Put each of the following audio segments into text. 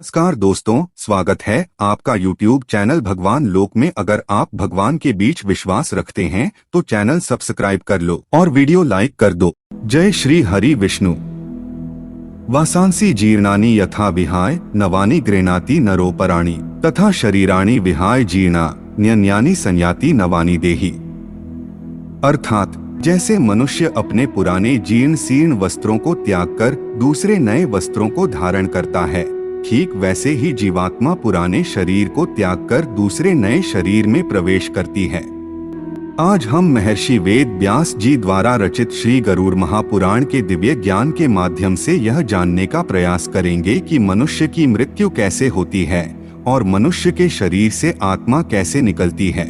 नमस्कार दोस्तों, स्वागत है आपका YouTube चैनल भगवान लोक में। अगर आप भगवान के बीच विश्वास रखते हैं तो चैनल सब्सक्राइब कर लो और वीडियो लाइक कर दो। जय श्री हरि विष्णु। वासांसी जीर्णानि यथा विहाय नवानि गृह्णाति नरोपराणि तथा शरीराणि विहाय जीर्णा न्यन्यानि संयाति नवानि देहि। अर्थात जैसे मनुष्य अपने पुराने जीर्ण शीर्ण वस्त्रों को त्याग कर दूसरे नए वस्त्रों को धारण करता है, ठीक वैसे ही जीवात्मा पुराने शरीर को त्याग कर दूसरे नए शरीर में प्रवेश करती है। आज हम महर्षि वेद व्यास जी द्वारा रचित श्री गरुड़ महापुराण के दिव्य ज्ञान के माध्यम से यह जानने का प्रयास करेंगे कि मनुष्य की मृत्यु कैसे होती है और मनुष्य के शरीर से आत्मा कैसे निकलती है।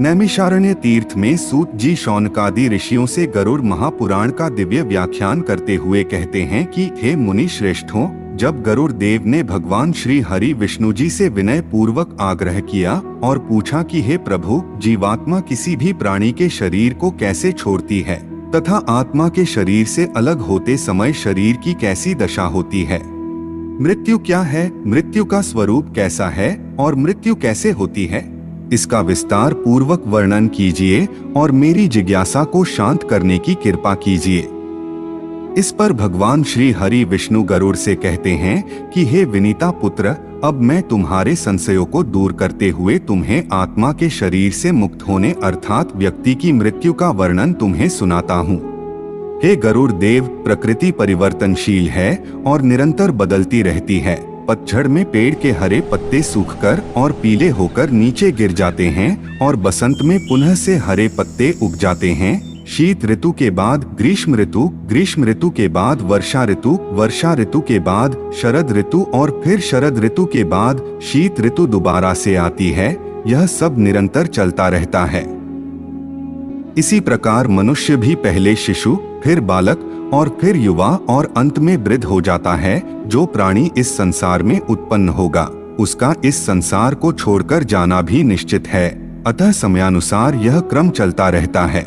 नैमिषारण्य तीर्थ में सूत जी शौनकादि ऋषियों से गरुड़ महापुराण का दिव्य व्याख्यान करते हुए कहते हैं कि हे मुनि श्रेष्ठों, जब गरुड़ देव ने भगवान श्री हरि विष्णु जी से विनय पूर्वक आग्रह किया और पूछा कि हे प्रभु, जीवात्मा किसी भी प्राणी के शरीर को कैसे छोड़ती है तथा आत्मा के शरीर से अलग होते समय शरीर की कैसी दशा होती है, मृत्यु क्या है, मृत्यु का स्वरूप कैसा है और मृत्यु कैसे होती है, इसका विस्तार पूर्वक वर्णन कीजिए और मेरी जिज्ञासा को शांत करने की कृपा कीजिए। इस पर भगवान श्री हरि विष्णु गरुड़ से कहते हैं कि हे विनीता पुत्र, अब मैं तुम्हारे संशयों को दूर करते हुए तुम्हें आत्मा के शरीर से मुक्त होने अर्थात व्यक्ति की मृत्यु का वर्णन तुम्हें सुनाता हूँ। हे गरुड़ देव, प्रकृति परिवर्तनशील है और निरंतर बदलती रहती है। पतझड़ में पेड़ के हरे पत्ते सूखकर और पीले होकर नीचे गिर जाते हैं और बसंत में पुनः से हरे पत्ते उग जाते हैं। शीत ऋतु के बाद ग्रीष्म ऋतु, ग्रीष्म ऋतु के बाद वर्षा ऋतु, वर्षा ऋतु के बाद शरद ऋतु और फिर शरद ऋतु के बाद शीत ऋतु दोबारा से आती है। यह सब निरंतर चलता रहता है। इसी प्रकार मनुष्य भी पहले शिशु, फिर बालक और फिर युवा और अंत में वृद्ध हो जाता है। जो प्राणी इस संसार में उत्पन्न होगा उसका इस संसार को छोड़कर जाना भी निश्चित है। अतः समयानुसार यह क्रम चलता रहता है।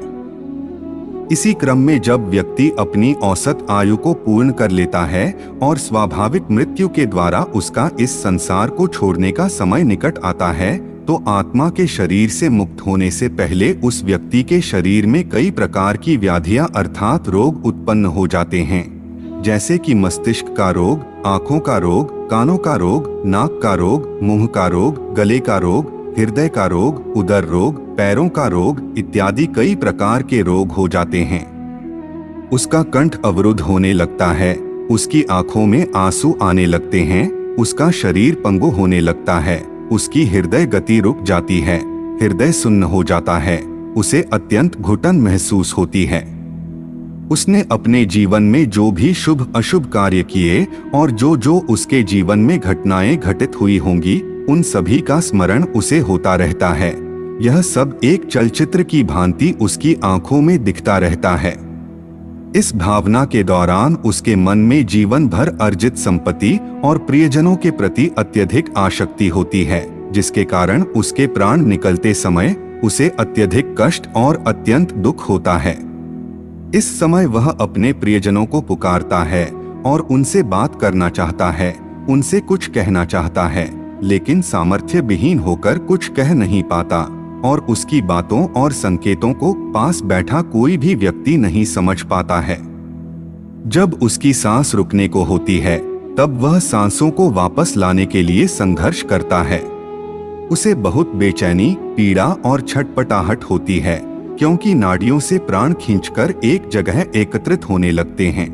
इसी क्रम में जब व्यक्ति अपनी औसत आयु को पूर्ण कर लेता है और स्वाभाविक मृत्यु के द्वारा उसका इस संसार को छोड़ने का समय निकट आता है, तो आत्मा के शरीर से मुक्त होने से पहले उस व्यक्ति के शरीर में कई प्रकार की व्याधियां अर्थात रोग उत्पन्न हो जाते हैं, जैसे कि मस्तिष्क का रोग, आँखों का रोग, कानों का रोग, नाक का रोग, मुंह का रोग, गले का रोग, हृदय का रोग, उदर रोग, पैरों का रोग इत्यादि कई प्रकार के रोग हो जाते हैं। उसका कंठ अवरुद्ध होने लगता है, उसकी आंखों में आंसू आने लगते हैं, उसका शरीर पंगु होने लगता है, उसकी हृदय गति रुक जाती है, हृदय सुन्न हो जाता है, उसे अत्यंत घुटन महसूस होती है। उसने अपने जीवन में जो भी शुभ अशुभ कार्य किए और जो उसके जीवन में घटनाएं घटित हुई होंगी, उन सभी का स्मरण उसे होता रहता है। यह सब एक चलचित्र की भांति उसकी आंखों में दिखता रहता है। इस भावना के दौरान उसके मन में जीवन भर अर्जित संपत्ति और प्रियजनों के प्रति अत्यधिक आसक्ति होती है, जिसके कारण उसके प्राण निकलते समय उसे अत्यधिक कष्ट और अत्यंत दुख होता है। इस समय वह अपने प्रियजनों को पुकारता है और उनसे बात करना चाहता है, उनसे कुछ कहना चाहता है, लेकिन सामर्थ्य विहीन होकर कुछ कह नहीं पाता और उसकी बातों और संकेतों को पास बैठा कोई भी व्यक्ति नहीं समझ पाता है। जब उसकी सांस रुकने को होती है, तब वह सांसों को वापस लाने के लिए संघर्ष करता है। उसे बहुत बेचैनी, पीड़ा और छटपटाहट होती है, क्योंकि नाड़ियों से प्राण खींचकर एक जगह एकत्रित होने लगते हैं।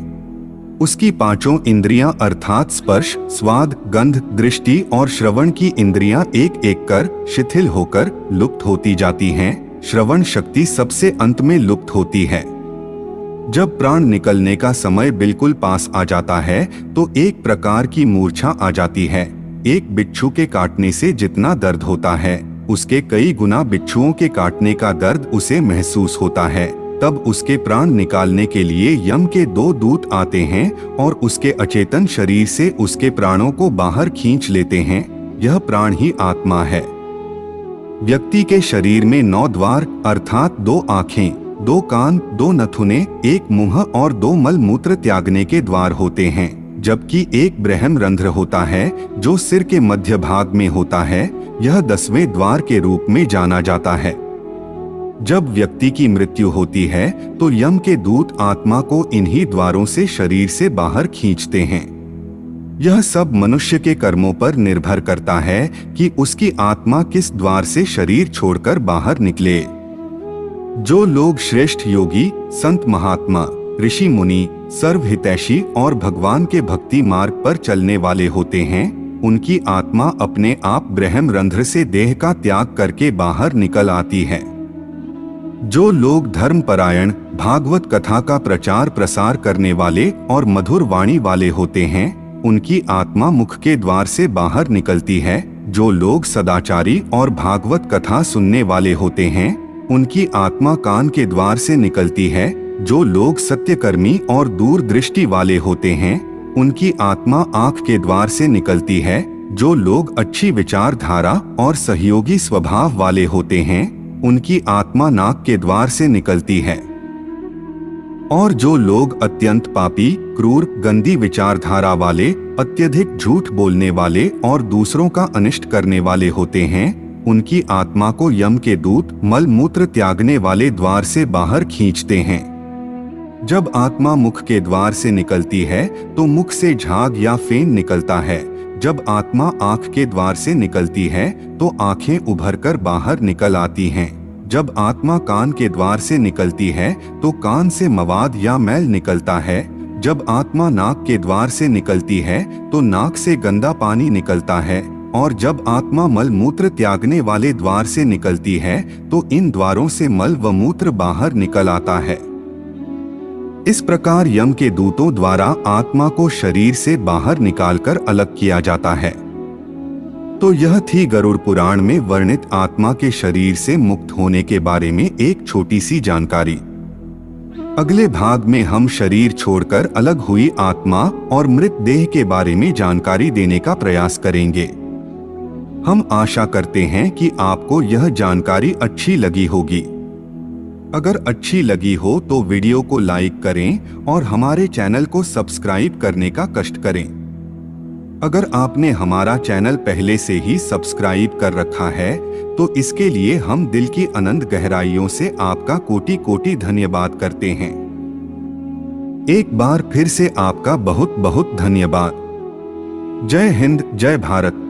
उसकी पांचों इंद्रियां अर्थात स्पर्श, स्वाद, गंध, दृष्टि और श्रवण की इंद्रियां एक एक कर शिथिल होकर लुप्त होती जाती हैं। श्रवण शक्ति सबसे अंत में लुप्त होती है। जब प्राण निकलने का समय बिल्कुल पास आ जाता है तो एक प्रकार की मूर्छा आ जाती है। एक बिच्छू के काटने से जितना दर्द होता है, उसके कई गुना बिच्छुओं के काटने का दर्द उसे महसूस होता है। तब उसके प्राण निकालने के लिए यम के 2 दूत आते हैं और उसके अचेतन शरीर से उसके प्राणों को बाहर खींच लेते हैं। यह प्राण ही आत्मा है। व्यक्ति के शरीर में 9 द्वार अर्थात 2 आँखें, 2 कान, 2 नथुने, 1 मुंह और 2 मल मूत्र त्यागने के द्वार होते हैं। जबकि एक ब्रह्म रंध्र होता है जो सिर के मध्य भाग में होता है। यह 10वें द्वार के रूप में जाना जाता है। जब व्यक्ति की मृत्यु होती है तो यम के दूत आत्मा को इन्हीं द्वारों से शरीर से बाहर खींचते हैं। यह सब मनुष्य के कर्मों पर निर्भर करता है कि उसकी आत्मा किस द्वार से शरीर छोड़कर बाहर निकले। जो लोग श्रेष्ठ योगी, संत महात्मा, ऋषि मुनि, सर्वहितैषी और भगवान के भक्ति मार्ग पर चलने वाले होते हैं, उनकी आत्मा अपने आप ब्रह्म रंध्र से देह का त्याग करके बाहर निकल आती है। जो लोग धर्मपरायण, भागवत कथा का प्रचार प्रसार करने वाले और मधुर वाणी वाले होते हैं, उनकी आत्मा मुख के द्वार से बाहर निकलती है। जो लोग सदाचारी और भागवत कथा सुनने वाले होते हैं, उनकी आत्मा कान के द्वार से निकलती है। जो लोग सत्यकर्मी और दूरदृष्टि वाले होते हैं, उनकी आत्मा आँख के द्वार से निकलती है। जो लोग अच्छी विचारधारा और सहयोगी स्वभाव वाले होते हैं, उनकी आत्मा नाक के द्वार से निकलती है। और जो लोग अत्यंत पापी, क्रूर, गंदी विचारधारा वाले, अत्यधिक झूठ बोलने वाले और दूसरों का अनिष्ट करने वाले होते हैं, उनकी आत्मा को यम के दूत मल मूत्र त्यागने वाले द्वार से बाहर खींचते हैं। जब आत्मा मुख के द्वार से निकलती है तो मुख से झाग या फेन निकलता है। जब आत्मा आँख के द्वार से निकलती है तो आँखें उभरकर बाहर निकल आती हैं। जब आत्मा कान के द्वार से निकलती है तो कान से मवाद या मैल निकलता है। जब आत्मा नाक के द्वार से निकलती है तो नाक से गंदा पानी निकलता है। और जब आत्मा मल मूत्र त्यागने वाले द्वार से निकलती है तो इन द्वारों से मल व मूत्र बाहर निकल आता है। इस प्रकार यम के दूतों द्वारा आत्मा को शरीर से बाहर निकालकर अलग किया जाता है। तो यह थी गरुड़ पुराण में वर्णित आत्मा के शरीर से मुक्त होने के बारे में एक छोटी सी जानकारी। अगले भाग में हम शरीर छोड़कर अलग हुई आत्मा और मृत देह के बारे में जानकारी देने का प्रयास करेंगे। हम आशा करते हैं कि आपको यह जानकारी अच्छी लगी होगी। अगर अच्छी लगी हो तो वीडियो को लाइक करें और हमारे चैनल को सब्सक्राइब करने का कष्ट करें। अगर आपने हमारा चैनल पहले से ही सब्सक्राइब कर रखा है तो इसके लिए हम दिल की अनंत गहराइयों से आपका कोटि कोटि धन्यवाद करते हैं। एक बार फिर से आपका बहुत बहुत धन्यवाद। जय हिंद, जय भारत।